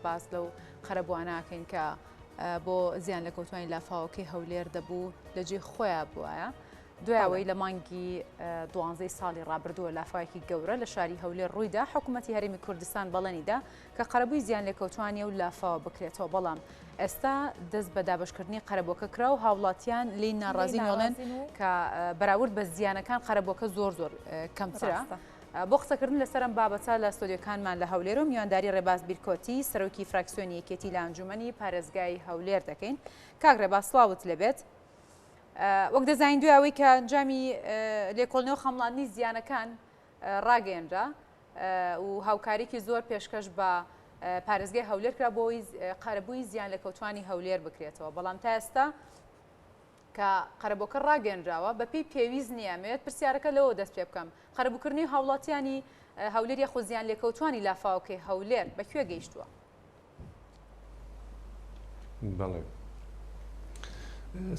باس لەو قەرەبواناکەین کە بۆ زیان لە کەوتوانی لافاوەکەی هەولێر دەبوو لەجێ خۆیان بووایە. دوایەوەی لە مانگی 12 ساڵی ڕابردووە لافاوێکی گەورە لە شاری هەولێر ڕوویدا حکوومەتی هەرێمی کوردستان بەڵێنیدا کە قەرەبووی زیان لە کەوتوانی و لافاوە بکرێتەوە، بەڵام ئێستا دەست بە دابشکردنی قەرەبووەکە کرا و هاوڵاتیان لی ناڕازی نۆڵێن کە بەراورد بە زیانەکان قەرەبووەکە زۆر کەمترە. بۆ قسەکردن لەسەر ئەم بابەتە لە ستۆدیۆکانمان لە هەولێر و میوانداری ڕێباز بیرکۆتی سەرۆکی فراکسیۆنی یەکێتی لە ئەنجومەنی پارێزگای هەولێر دەکەین. کاک ڕێباز سڵاوت لەبێت. وەک دەزانین دوای ئەوەی کە ئەنجامی لێکۆڵینەوە خەمڵاندنی زیانەکان ڕاگەیەنرا و هاوکاریکی زۆر پێشکەش بە پارێزگای هەولێر کرا بۆی قەرەبووی زیان لە کەوتوانی هەولێر بکرێتەوە، بەڵام تا ئێستا کە قەرەبووەکە ڕاگەیەنراوە بەپێی پێویست نیامێت پرسیارەکە لەوە دەست پێ بکەم قەرەبووکردنی هاوڵاتیانی هەولێر یاخۆ زیان لە کەوتوانی لافاوەکەی هەولێر بەکوێ گەیشتووە؟ بەڵێ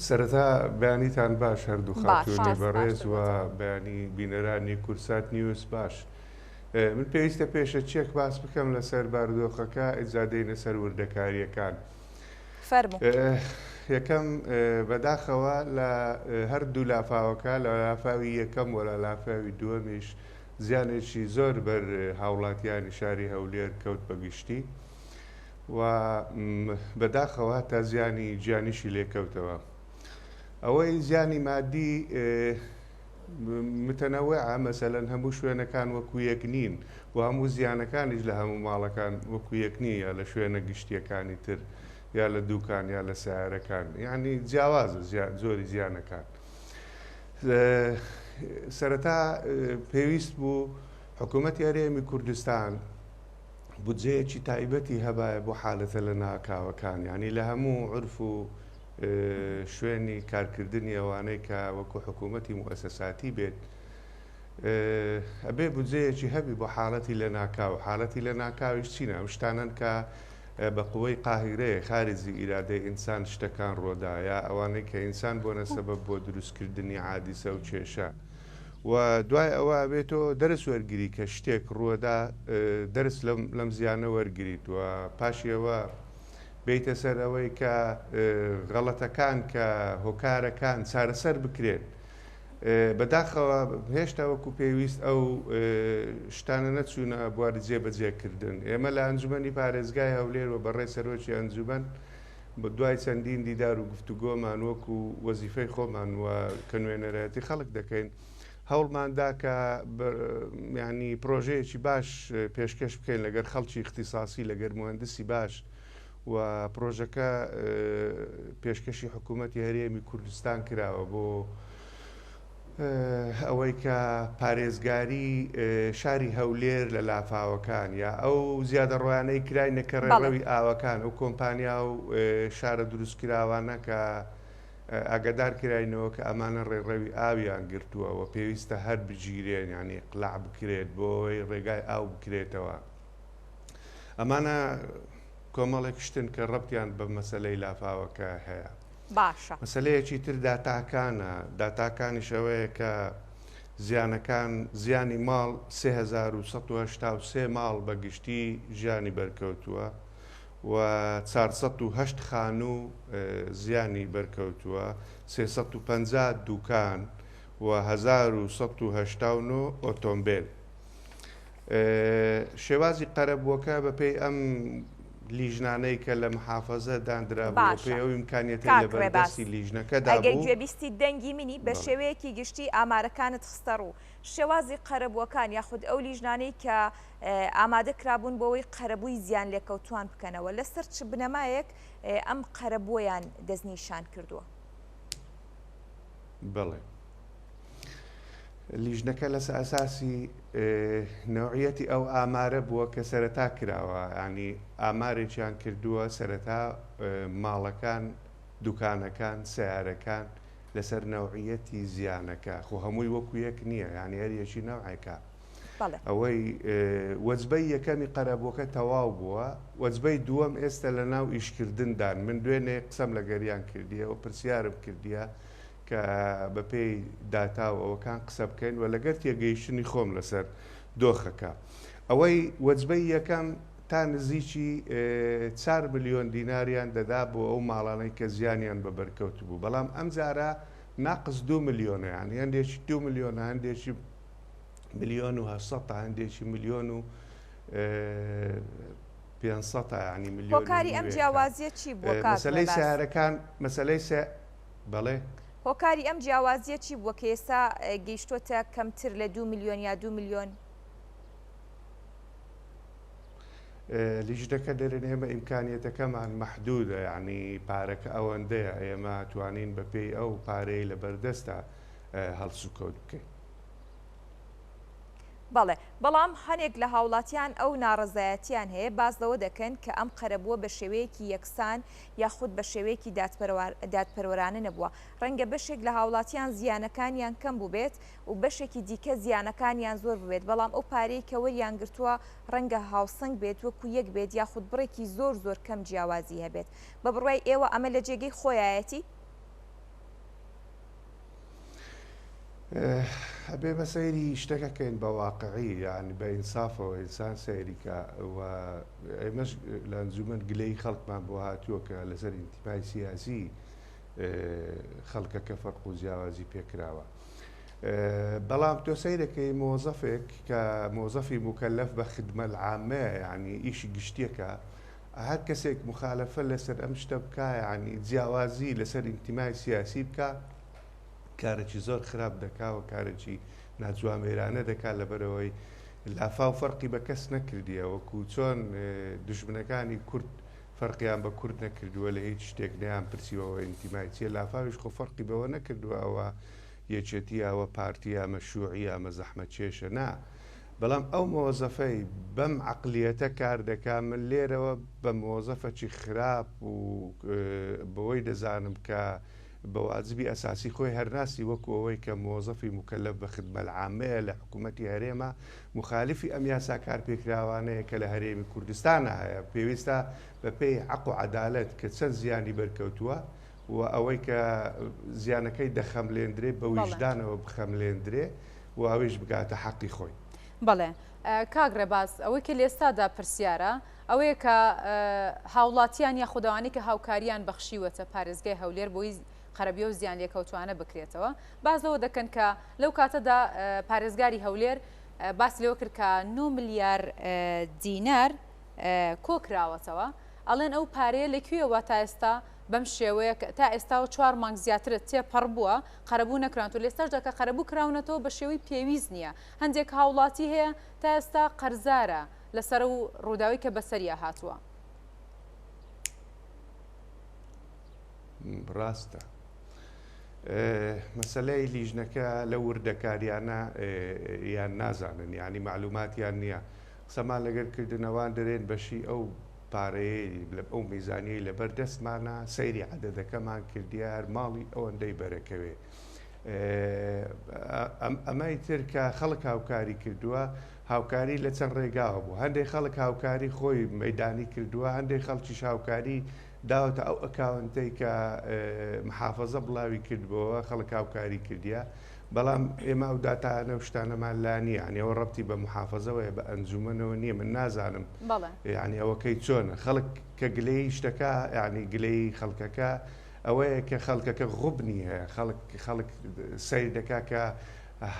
سەرەتا بەیانیتان باش هەردوو خاتوونی بەڕێز و بەیانی بینەرانی کورسات نیوز باش. من پێویستە پێشە چێک باس بکەم لەسەر بارودۆخەکە ئیجادەینە سەر وردەکاریەکان. یەکەم بەداخەوە لە هەردوو لافاوەکە لە لافاوی یەکەم و لە لافاوی دووەمیش زیانێکی زۆر بەر هاوڵاتیانی شاری هەولێر کەوت بەگشتی و بەداخەوە تا زیانی گیانیشی لێکەوتەوە. ئەوەی زیانی مادی متەنەوەعە، مەسەلەن هەموو شوێنەکان وەکو یەک نین و هەموو زیانەکانیش لە هەموو ماڵەکان وەکو یەک نییە لە شوێنە گشتیەکانی تر یا لە دووکان یا لە سیارەکان، یعنی جیاوازە زۆری زیانەکان. سەرەتا پێویست بوو حکوومەتی هەرێمی کوردستان بودجەیەکی تایبەتی هەبایە بۆ حالەتە لە ناکاوەکان، یعنی لە هەموو عرف و شوێنی کارکردنی ئەوانەی کە وەکو حکوومەتی موئەسەساتی بێت ئەبێ بودجەیەکی هەبی بۆ حاڵەتی لە ناکاو. حاڵەتی لە ناکاویش چینە؟ ئەم شتانن کە بە قوەی قاهیرەیە خارجی ئیرادەی ئینسان شتەکان ڕۆدایە، ئەوانەی کە ئینسان بۆنە سەبەب بۆ دروستکردنی عادیسە و کێشە و دوای ئەوە بێتەوە دەرس وەرگری کە شتێک ڕووەدا دەرس لەم زیانە وەرگریت و پاشیەوە بیتە سەر ئەوەی کە غەڵەتەکان کە هۆکارەکان چارەسەر بکرێن. بەداخەوە هێشتا وەکو پێویست ئەو شتانە نەچوونە بواری جێبەجێکردن. ئێمە لە ئەنجومەنی پارێزگای هەولێر و بەڕێ سەرۆکی ئەنجومەن بە دوای چەندین دیدار و گفتوگۆمان وەکو وەزیفەی خۆمان و کە نوێنەرایەتی خەڵک دەکەین هەوڵماندا کە ینی پرۆژەیەکی باش پێشکەش بکەین لەگەر خەڵکی اختصاصی لەگەر مهندسی باش و پرۆژەکە پێشکەشی حکوومەتی هەرێمی کوردستان کراوە بۆ ئەوەی کە پارێزگاری شاری هەولێر لە لافاوەکان یا ئەو زیادە ڕۆیانەی کراینەکە ڕێڕەوی ئاوەکان ئەو کۆمپانیا و شارە دروستکراوانە کە ئاگدار کراینەوە کە ئەمانە ڕێڕەوی ئاویان گرتووە و پێویستە هەر بگیرێن، ینی قڵاع بکرێت بۆی ڕێگای ئاو بکرێتەوە. ئەمانە کۆمەڵێک شتن کە ڕەبتیان بە مەسەلەی لافاوەکە هەیە. باشە. مەسەلەیەکی تر داتاکانە. داتاکانیش ئەوەیە کە زیانەکان زیانی ماڵ 3183 ماڵ بەگشتی ژیانی بەرکەوتووە و 408 خانوو زیانی بەرکەوتووە، 350 دوکان و 1189 ئۆتۆمبیل. شێوازی قەرەبووەکە بەپێی ئەم لیژنانەی کە لە محافەزە دانرا بوو پێی ئەو ئیمکانیەتی لە بەردەستی لیژنەکەدا بوو. ئەگەر گوێبیستی دەنگی منی بە شێوەیەکی گشتی ئامارەکانت خستە ڕوو شێوازی قەرەبووەکان یاخود ئەو لیژنانەی کە ئامادە کرابوون بۆەوەی قەرەبووی زیان لێکەوتوان بکەنەوە لەسەر چ بنەمایەک ئەم قەرەبوویان دەستنیشان کردووە؟ بەڵێ لیژنەکە لەسەر ئەساسی نەوعیەتی ئەو ئامارە بووە کە سەرەتا کراوە، ینی ئامارێکیان کردووە سەرەتا ماڵەکان، دوکانەکان، سیارەکان لەسەر نەوعیەتی زیانەکە. خۆ هەمووی وەکو یەک نییە، ینی هەریەکی نەوعێکە. ئەوەی وەجبەی یەکەمی قەرەبووەکە تەواو بووە، وەجبەی دووەم ئێستا لە ناو ئیشکردندان. من دوێنێ قسەم لە گەریان کردیە و پرسیارم کردیە کە بەپێی داتا و ئەوەکان قسە بکەین و لەگەر تێگەیشتنی خۆم لەسەر دۆخەکە. ئەوەی وەجبەی یەکەم تا نزیکی 4 ملیۆن دیناریان دەدا بۆ ئەو ماڵانەی کە زیانیان بە بەرکەوت بوو بەڵام ئەم جارە ناقص 2 ملیۆنە یانی هەندێکی 2 ملیۆنە هەندێکی 1.8 ملیۆن هەندێکی 1.5 ملیۆن ینی ملیۆن هۆکاری ئەم جیاوازیە چی بووە مەسەلەی سیارەکان مەسەلەی بەڵێ هۆکاری ئەم جیاوازیە چی بووە کە ئێستا گەیشتۆتە کەمتر لە 2 ملیۆن یا 2 ملیۆن لیژنەکە دەرێن ئێمە ئیمکانیەتەکەمان مەحدودە یعنی پارەکە ئەوەندەیە ئێمە توانین بە پێی ئەو پارەی لە بەردەستە هەڵسوکەوت بکەین. بەڵێ بەڵام هەنێک لە هاوڵاتیان ئەو ناڕزایەتیان هەیە باز لەوە دەکەن کە ئەم قەرەبووە بە شێوەیەکی یەکسان یاخود بە شێوەیەکی دادپەروەرانە نەبووە ڕەنگە بەشێک لە هاوڵاتیان زیانەکانیان کەم بوو بێت و بەشێکی دیکە زیانەکانیان زۆر ببێت بەڵام ئەو پارەی کە وەریان گرتووە ڕەنگە هاوسنگ بێت وەکو یەک بێت یاخود بڕێکی زۆر زۆر کەم جیاوازی هەبێت بە بڕوای ئێوە ئەمە لە جێگەی خۆیایەتی ئەبێ بە سەیری شتەکەکەین بە واقعی یعنی بە ئینسافەوە ئینسان سەیریکە ئێمەش لە ئەنجومەن گلەی خەڵکمان بۆ هاتووە کە لەسەر ئینتیمای سیاسی خەڵکەکە فەرق و جیاوازی پێکراوە بەڵام تۆ سەیرەکەی مۆزەفێک کە مۆزەفی مکەلەف بە خدمەت عامەیە یعنی ئیشی گشتیەکە هەر کەسێک مخالەفە لەسەر ئەم شتە بکە یعنی جیاوازی لەسەر ئینتیمای سیاسی بکە کارێکی زۆر خراپ دەکا و کارێکی ناجوامێرانە دەکات لەبەرەوەی لافاو فەرقی بە کەس نەکردیە وەکو چۆن دژمنەکانی کورد فەرقیان بە کورد نەکردووە لە هیچ شتێک نەیان پرسیەوە ئینتیمای چیە لافاویش خۆ فەرقی بەوە نەکردووە ئەوە یەکێتی ئەوە پارتی ئەمە شوعی ئەمە زەحمەت چێشە نا بەڵام ئەو مۆزەفەی بەم عەقلیەتە کار دەکا من لێرەوە بە مۆزەفەکی خراپ و بەوەی دەزانم کە بە واجبی ئەساسی خۆی هەرناسی وەکو ئەوەی کە مۆزەفی مکەلەف بە خدمەت عامەیە لە حکوومەتی هەرێمە مخالفی ئەم یاسا کارپێکراوانەیە کە لە هەرێمی کوردستانە هەیە پێویستە بە پێی حەق و عەدالەت کە چەند زیانی بەرکەوتووە و ئەوەی کە زیانەکەی دەخەملێندرێ بە وجدانەوە بخەملێندرێ و ئەوەیش بگاتە حەقی خۆی. بەڵێ کاگڕێ باز ئەوەی کە لێستادا پرسیارە ئەوەیە کە هاوڵاتیان یا خودداوانی کە هاوکاریان بەخشیوەتە پارێزگای هەولێر بۆی قەرەبیە و زیان لێکەوتوانە بکرێتەوە بازەوە دەکەن کە لەو کاتەدا پارێزگاری هەولێر باسی لەوە کرد کە 9 ملیار دینار کۆکراوەتەوە ئەڵێن ئەو پارەیە لەکوێوە تا ئێستا بەم شێوەیە تا ئێستا و 4 مانگ زیاترت تێپەڕ بووە قەرەبوو نەکران و لێستاش دەکە قەرەبوو کراونەتەوە بە شێوەی پێویست نییە هەندێک هاوڵاتی هەیە تا ئێستا قەرزارە لەسەر و ڕووداوی کە بەسەریە هاتووە. ڕاستە مەسەلەی لیژنەکە لە وردەکاریانە یان نازانن یعنی معلوماتیان نییە قسەمان لەگەرکردنەوەوان دەرێن بەشی ئەو پارەیە ئەو میزانیەی لەبەر دەستمانە سەیری عەدەدەکەمان کردیە هەر ماڵی ئەوەندەی بەرەکەوێ ئەمەی تر کە خەڵک هاوکاری کردووە هاوکاری لە چەند ڕێگاوە بوو هەندێک خەڵک هاوکاری خۆی مەیدانی کردووە هەندێک خەڵکیش هاوکاری داوەتە ئەو ئەکاونتەی کە محافەزە بڵاوی کردبەوە خەڵک هاوکاری کردیە بەڵام ئێمە ئەو داتانە و شتانەمان لا نییە ینی ئەوە ڕەبتی بە محافەزەوەیە بە ئەنجومەنەوە نییە من نازانم یعنی ئەوەکەی چۆنە خەڵک کە گلەی شتەکە یعنی گلەی خەڵکەکە ئەوەیە کە خەڵکەکە غوبنی هەیە خەڵک سیر دەکا کە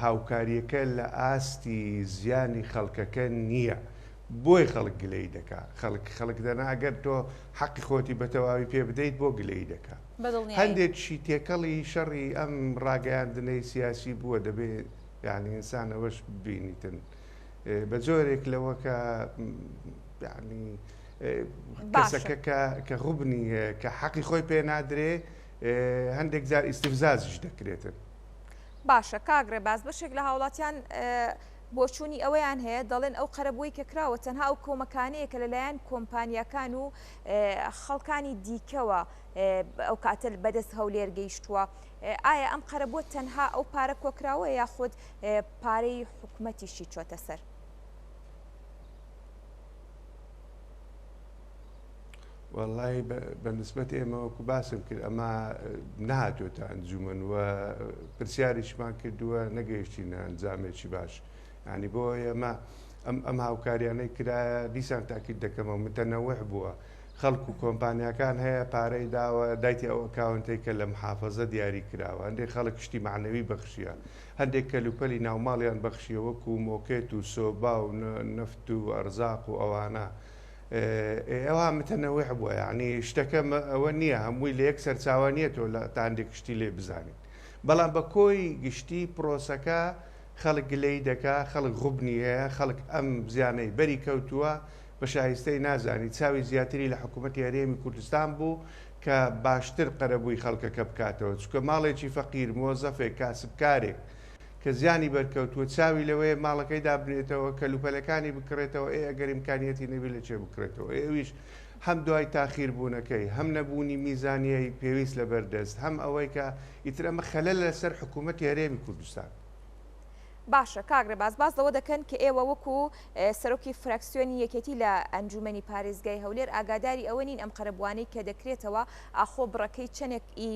هاوکاریەکە لە ئاستی زیانی خەڵکەکە نییە بۆی خەڵک گلەی دەکا خەڵک دەنا ئەگەر تۆ حەقی خۆتی بە تەواوی پێ بدەیت بۆ گلەی دەکا هەندێکشی تێکەڵی شەڕی ئەم ڕاگەیاندنەی سیاسی بووە دەبێت یعنی ئینسانەوەش ببینیتن بە جۆرێک لەوە کە یعنی کەسەکە کە غوبنی کە حەقی خۆی پێ نادرێ هەندێک جار ئیستیفزازش دەکرێتن. باشە کاگڕێ باز بەشێک لە هاوڵاتیان بۆچوونی ئەوەیان هەیە دەڵێن ئەو قەرەبووی کە کراوە تەنها ئەو کۆمەکانەیە کە لەلایەن کۆمپانیەکان و خەڵکانی دیکەوە ئەو کاتە بەدەست هەولێر گەیشتووە ئایا ئەم قەرەبووە تەنها ئەو پارە کۆکراوە یاخود پارەی حکوومەتیشی چۆتە سەر؟ والله بەنسبەت ئێمە وەکو باسم کرد ئەمە نهاتوێتە ئەنجومەن و پرسیاریشمان کردووە نەگەیشتینە ئەنجامێکی باش ینی بۆ ئێمە ئەم هاوکاریانەی کرایە دیسان تاکید دەکەمەوە متەنەوع بووە خەڵک و کۆمپانیەکان هەیە پارەی داوە دایتی ئەو ئەکاونتەی کە لە محافەزە دیاری کراوە هەندێک خەڵک شتی معنەوی بەخشیە هەندێک کەلوپەلی ناوماڵیان بەخشیە وەکو مۆکێت و سۆبا و نەفت و ئەرزاق و ئەوانە ئەوە متەنەوع بووە یعنی شتەکە ئەوە نییە هەمووی لە یەک سەرچاوانیەتەوە لە تا هەندێک شتی لێ بزانین بەڵام بە کۆی گشتی پرۆسەکە خەڵک گلەی دەکا خەڵک غوبنی هەیە خەڵک ئەم زیانەی بەری کەوتووە بە شایستەی نازانی چاوی زیاتری لە حکوومەتی هەرێمی کوردستان بوو کە باشتر قەرەبووی خەڵکەکە بکاتەوە چکە ماڵێکی فەقیر مۆزەفێک کاسبکارێک کە زیانی بەرکەوتووە چاوی لەوەیە ماڵەکەی دابنێتەوە کەلوپەلەکانی بکڕێتەوە ئەگەر ئیمکانیەتی نەبی لە چێ بکرێتەوە ئێویش هەم دوای تاخیر بوونەکەی هەم نەبوونی میزانیەی پێویست لە بەردەست هەم ئەوەی کە ئیتر ئەمە خەلەل لەسەر حکوومەتی هەرێمی کوردستان باشە کاگرێ باز لەوە دەکەن کە ئێوە وەکو سەرۆکی فراکسیۆنی یەکێتی لە ئەنجومەنی پارێزگای هەولێر ئاگاداری ئەوە نین ئەم قەرەبوانەی کە دەکرێتەوە ئاخۆ بڕەکەی چەندێکی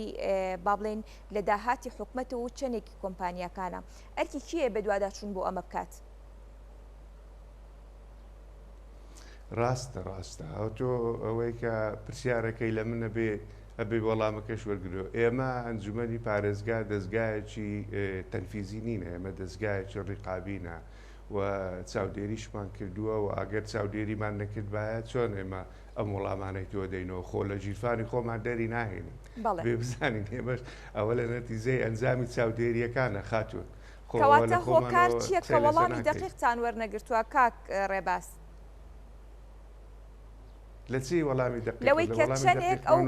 با بڵێن لە داهاتی حکوومەتەوە و چەندێکی کۆمپانیەکانە ئەرکی کیە بە دوواداچوون بۆ ئەمە بکات ڕاستە تۆ ئەوەی کە پرسیارەکەی لە منە بێ ئەبێ وەڵامەکەش وەرگرەوە ئێمە ئەنجومەنی پارێزگا دەستگایەکی تەنفیزی نینە ئێمە دەستگایەکی ڕیقابینە و چاودێریشمان کردووە و ئاگەر چاودێریمان نەکردبایە چۆن ئێمە ئەم وەڵامانەی تۆ دەینەوە خۆ لە ژیرفانی خۆمان دەری ناهێنین بێ بزانین ئێمەش ئەوە لە نەتیجەی ئەنجامی چاودێریەکانە خاتون کەواتە هۆکار چییە کە وەڵامی دەقیقتان وەرنەگرتووە کاک ڕێباس لە چی وەڵامی لەوەی کە چەندێک ئەو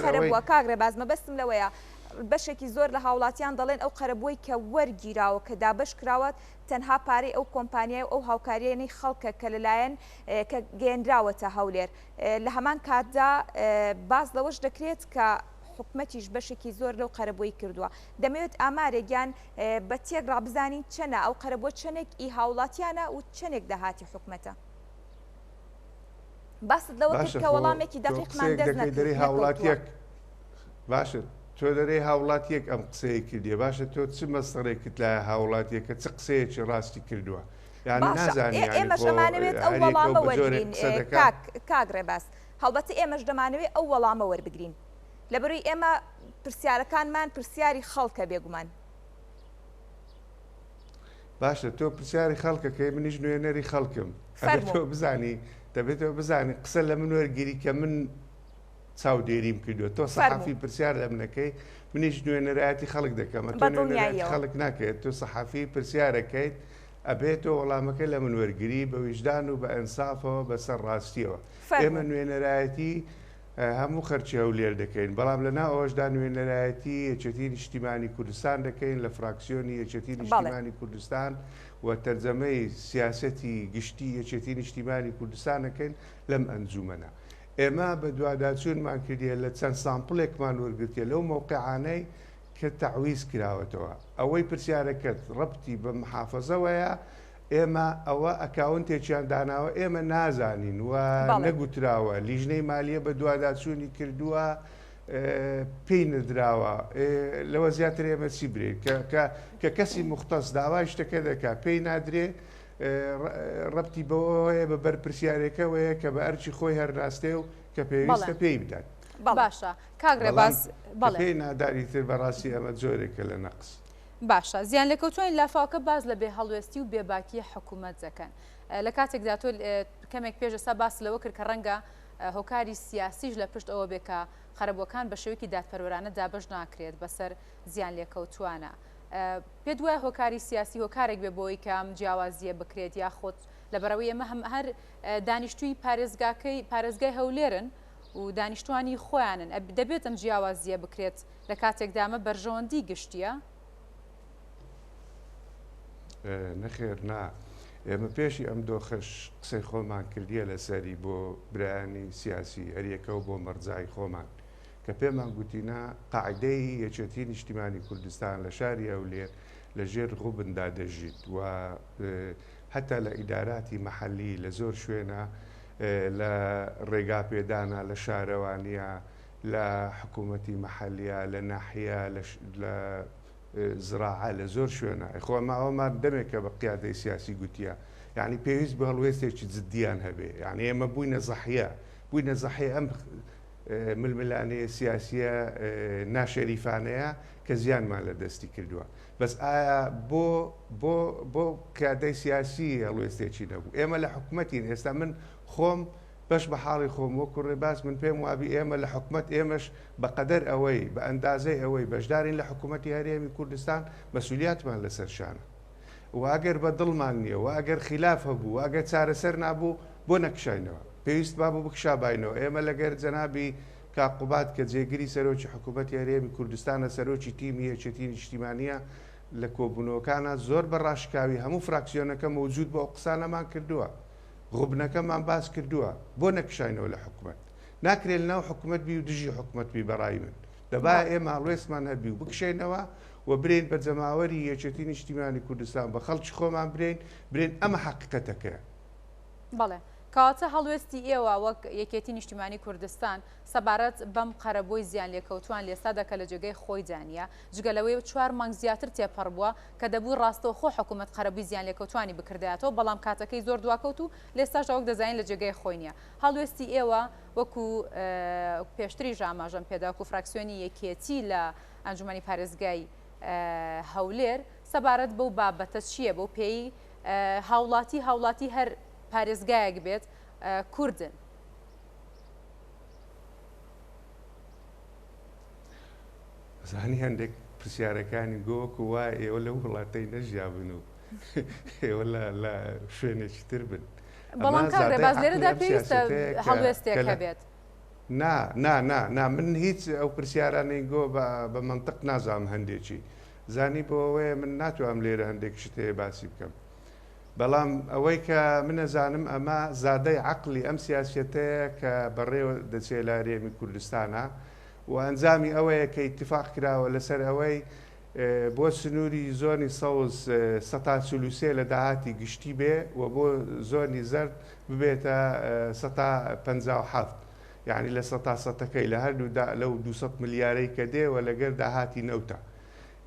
قەرەبووە کاگرێ باز مەبەستم لەوەیە بەشێکی زۆر لە هاوڵاتیان دەڵێن ئەو قەرەبووی کە وەرگیراوە کە دابش کراوەت تەنها پارەی ئەو کۆمپانیای ئەو هاوکاریانی خەڵکە کە لەلایەن کە گەێنراوەتە هەولێر لە هەمان کاتدا باز لەوەش دەکرێت کە حکومەتیش بەشێکی زۆر لەو قەرەبووی کردووە دەمەوێت ئامارێکیان بە تێک ڕابزانین چەنە ئەو قەرەبووە چەندێک ئی هاوڵاتیانە و چەندێک داهاتی حکومەتە باست لەوە کە وەڵامێکی دقیقمان دەست هاوڵاتیەک باشە تۆ دەرەی هاوڵاتیەک ئەم قسەیە کردیە باشە تۆ چ مەسەڕێکت لە هاوڵاتیەکە چ قسەیەکی ڕاستی کردووە یان نازانانی ئێمەش دەمانەوێت ئەو وەڵامە وەرگین کاگرێ باس هەڵبەتە ئێمەش دەمانەوێت ئەو وەڵامە وەربگرین لەبەروی ئێمە پرسیارەکانمان پرسیاری خەڵکە بێگومان باشە تۆ پرسیاری خەڵکەکەی منیش نوێنەری خەڵکم تۆ بزانی دەبێتەوە بزانانی قسە لە من وەرگیری کە من چاودێریم کردووە تۆ سەحافی پرسیار لە منەکەی منیش نوێنەرایەتی خەڵک دەکەمە تۆ نوێنەرایەتی خەڵک ناکەێت تۆ سەحافی پرسیارەکەیت ئەبێتەوە وەڵامەکە لە من وەرگری بە ویژدان و بە ئەنسافەوە بەسەر ڕاستیەوە ئێمە نوێنەرایەتی هەموو خەرچی هەولێر دەکەین بەڵام لەنا ئەوەشدا نوێنەرایەتی یەکێتی نیشتیمانی کوردستان دەکەین لە فراکسیۆنی یەکێتی نیشتیمانی کوردستان و تەرجەمەی سیاسەتی گشتی یەکێتی نیشتیمانی کوردستانەکەین لەم ئەنجومەنە ئێمە بە دوواداچوونمان کردیە لە چەند سامپڵێکمان وەرگرتیە لەو مۆقعانەی کە تەعویز کراوەتەوە ئەوەی پرسیارەکەت ڕەبتی بە محافەزەوەیە ئێمە ئەوە ئەکاونتێکیان داناوە ئێمە نازانین و نەگوتراوە لیژنەی مالیە بە دوواداچوونی کردووە پێی نەدراوە لەوە زیاتر ئێمە چی برێت کە کەسی مختەس داوای شتەکە دەکات پێی نادرێ ڕەبتی بەوەیە بە بەرپرسیارێکەوەیە کە بە ئەرچی خۆی هەرناستێ و کە پێویستە پێی بدات باشە کاگرێ باز پێی ناداری تر بەڕاستی ئەمە جۆرێکە لە نەقس باشە زیان لەکەوتوانی لافاوکە باز لە بێهەڵوێستی و بێباکی حکوومەت دەکەن لە کاتێکدا تۆ کەمێک پێشەسا باس لەوە کرد کە ڕەنگە هۆکاری سیاسیش لە پشت ئەوە بێکە خەرەبووەکان بە شێوەیەکی دادپەروەرانە دابش ناکرێت بەسەر زیان لێکەوتوانە پێ دوای هۆکاری سیاسی هۆکارێک بێ بۆی کەم جیاوازیە بکرێت یاخۆت لەبەرەوەی ئەمە هەر دانیشتووی پارێزگای هەولێرن و دانیشتوانی خۆیانن دەبێت ئەم جیاوازیە بکرێت لە کاتێکدامە بەرژەوەندی گشتیە نەخێر نا ئێمە پێشی ئەم دۆخەش قسەی خۆمان کردیە لەسەری بۆ برایانی سیاسی هەریەکە و بۆ مەرجای خۆمان کە پێمان گوتینا قاعدەی یەکێتی نیشتیمانی کوردستان لە شاری هەولێر لە ژێر غوبندا دەژیت و هەتا لە ئیداراتی مەحەلی لە زۆر شوێنە لە ڕێگا پێدانە لە شارەوانیە لە حکوومەتی مەحەلیە لە ناحیە لە زراعە لە زۆر شوێنە خۆماوەمان دەمێکە بە قیادەی سیاسی گوتیە یعنی پێویست بە هەڵوێستێکی جددیان هەبێ یعنی ئێمە بووینە زەحیە ئەم ململانەیە سیاسیە ناشەریفانەیە کە زیانمان لە دەستی کردووە بەس ئایا بۆ کادەی سیاسی هەڵوێستێکی نەبوو ئێمە لە حکوومەتین ئێستا من خۆم بەش بە حاڵی خۆم وەکو ڕێباز من پێم وابی ئێمە لە حکوومەت ئێمەش بەقەدەر ئەوەی بە ئەندازەی ئەوەی بەشدارین لە حکوومەتی هەرێمی کوردستان مەسئولیاتمان لەسەر شانە و ئەگەر بە دڵمان نییە و ئەگەر خلاف هەبوو ئەگەر چارەسەر نابوو بۆ نەکشینەوە پێویست بابوو بکشابینەوە ئێمە لەگەر جەنابی کاقوبات کە جێگیری سەرۆکی حکوومەتی هەرێمی کوردستانە سەرۆکی تیمی یەکێتی نیشتیمانیە لە کۆبوونەوەکانە زۆر بەڕاشکاوی هەموو فراکسیۆنەکە مەوجود بۆ قسانەمان کردووە غوبنەکەمان باس کردووە بۆ نەکشینەوە لە حکوومەت ناکرێت ناو حکوومەت بی و دژی حکوومەت بی بەڕای من دەبا ئێمە هەڵوێستمان هەبی و بکشینەوە و برین بە جەماوەری یەکێتی نیشتیمانی کوردستان بە خەڵکی خۆمان برین ئەمە حقیقەتەکە بەڵێ کەواتە هەڵوێستی ئێوە وەک یەکێتی نیشتیمانی کوردستان سەبارەت بەم قەرەبۆی زیان لێکەوتوان لێستا دەکە لە جێگەی خۆی دانیە جگەلەوەی 4 مانگ زیاتر تێپەڕ بووە کە دەبوو ڕاستەوە خۆ حکوومەت قەرەبووی زیان لێکەوتوانی بکردایەتەوە بەڵام کاتەکەی زۆر دواکەوت و لێستاش ئەوەک دەزانین لە جێگەی خۆی نییە هەڵوێستی ئێوە وەکو پێشتری ژاماژەم پێداکو فراکسیۆنی یەکێتی لە ئەنجومەنی پارێزگای هەولێر سەبارەت بەو بابەتە چییە بەو پێی هاوڵاتی هەر پارێزگایەک بێت کوردن زانی هەندێک پرسیارەکانی گۆکو وای ئێوە لە وڵاتەی نەژیابن و ئێوە لە شوێنێکی تر بن بەڵام ڕێباز لێرەدا پێویستە هەڵوێستێک هەبێت نا من هیچ ئەو پرسیارانەی گۆ بە منطق نازانم هەندێکی زانی بۆ ئەوەیە من ناتوانم لێرە هەندێک شتەیە باسی بکەم بەڵام ئەوەی کە منەزانم ئەمە زادەی عقلی ئەم سیاسەتەیە کە بەڕێوە دەچێت لە هەرێمی کوردستانە و ئەنجامی ئەوەیە کە ئیتفاق کراوە لەسەر ئەوەی بۆ سنووری زۆنی سەوز 143 لە داهاتی گشتی بێ و بۆ زۆنی زەرد ببێتە 157 یعنی لە 100%ەکەی لە هەردوودا لەو 200 ملیارەی کە دێوە لەگەر داهاتی نەوتە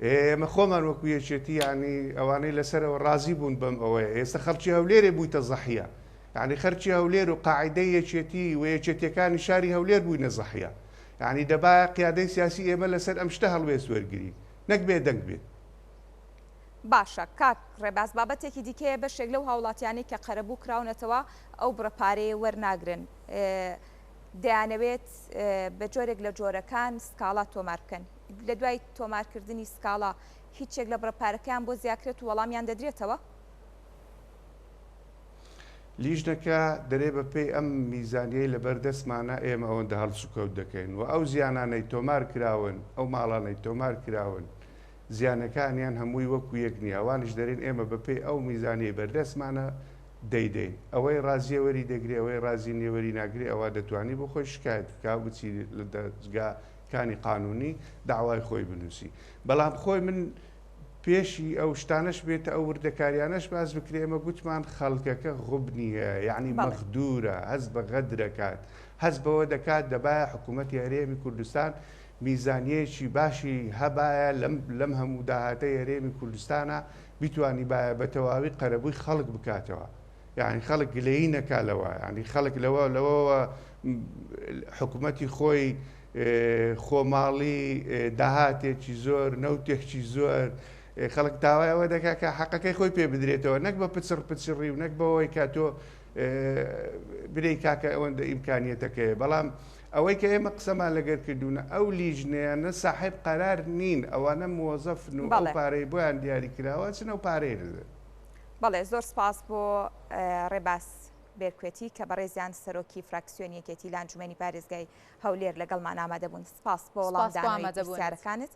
ئێمە خۆمان وەکو یەکێتی ینی ئەوانەی لەسەرەوە ڕازی بوون بەم ئەوەیە ئێستا خەڵکی هەولێرێ بوویتە زەحیە یعنی خەرکی هەولێر و قاعدەی یەکێتی و یەکێتیەکانی شاری هەولێر بووینە زەحیە یعنی دەبا قیادەی سیاسی ئێمە لەسەر ئەم شتە هەڵوێست وەرگری نەک بێ دەنگ بێت باشە کاک ڕێباز بابەتێکی دیکەیە بەشێک لەو هاوڵاتیانی کە قەرەبوو کراونەتەوە ئەو بڕەپارەیە وەرناگرن دەیانەوێت بە جۆرێک لە جۆرەکان سکاڵا تۆمار بکەن لە دوای تۆمارکردنی سکاڵا هیچێک لە بڕەپارەکەیان بۆ زیاکرێت و وەڵامیان دەدرێتەوە لیژنەکە دەرێ بە پێی ئەم میزانیەی لەبەردەستمانە ئێمە ئەوەندە هەڵسوکەوت دەکەین و ئەو زیانانەی تۆمار کراون ئەو ماڵانەی تۆمار کراون زیانەکانیان هەمووی وەکو یەک نیە ئەوانش دەرێن ئێمە بە پێی ئەو میزانیەی بەردەستمانە دەیدەین ئەوەی ڕازیەوەری دەگرێ ئەوەی ڕازی نێوەری ناگرێ ئەوە دەتوانی بۆ خۆی شکایەت بکا بچی لە دەستگاکانی قانونی داوای خۆی بنووسی بەڵام خۆی من پێشی ئەو شتانەش بێتە ئەو وردەکاریانەش باز بکرێ ئێمە گوتمان خەڵکەکە غوب نییە یعنی مەخدورە هەست بە غەد دەکات هەست بەوە دەکات دەبایە حکوومەتی هەرێمی کوردستان میزانیەیەکی باشی هەبایە لەم هەموو داهاتەی هەرێمی کوردستانە بیتوانی باە بە تەواوی قەرەبووی خەڵک بکاتەوە یعنی خەڵک گلەیی نەکالەوە ینی خەڵک لەوەوە حکوومەتی خۆی خۆماڵی داهاتێکی زۆر نەوتێکی زۆر خەڵک داوایەوە دەکا کە حەقەکەی خۆی پێ بدرێتەوە نەک بە پچڕی و نەک بەوەی کە تۆ برەی کاکە ئەوەندە ئیمکانیەتەکەیە بەڵام ئەوەی کە ئێمە قسەمان لەگەر کردوونە ئەو لیژنەیانە ساحب قەرار نین ئەوانە موەزەفن و ئەو پارەی بۆیان دیاری کراوە چنە و پارەی دەدەن بەڵێ زۆر سپاس بۆ ڕێباس بێرکوێتی کە بەڕێزیان سەرۆکی فراکسیۆنی یەکێتی لە ئەنجومەنی پارێزگای هەولێر لەگەڵمان ئامادەبوون سپاس بۆ وەڵامدانەوەی پرسیارەکانت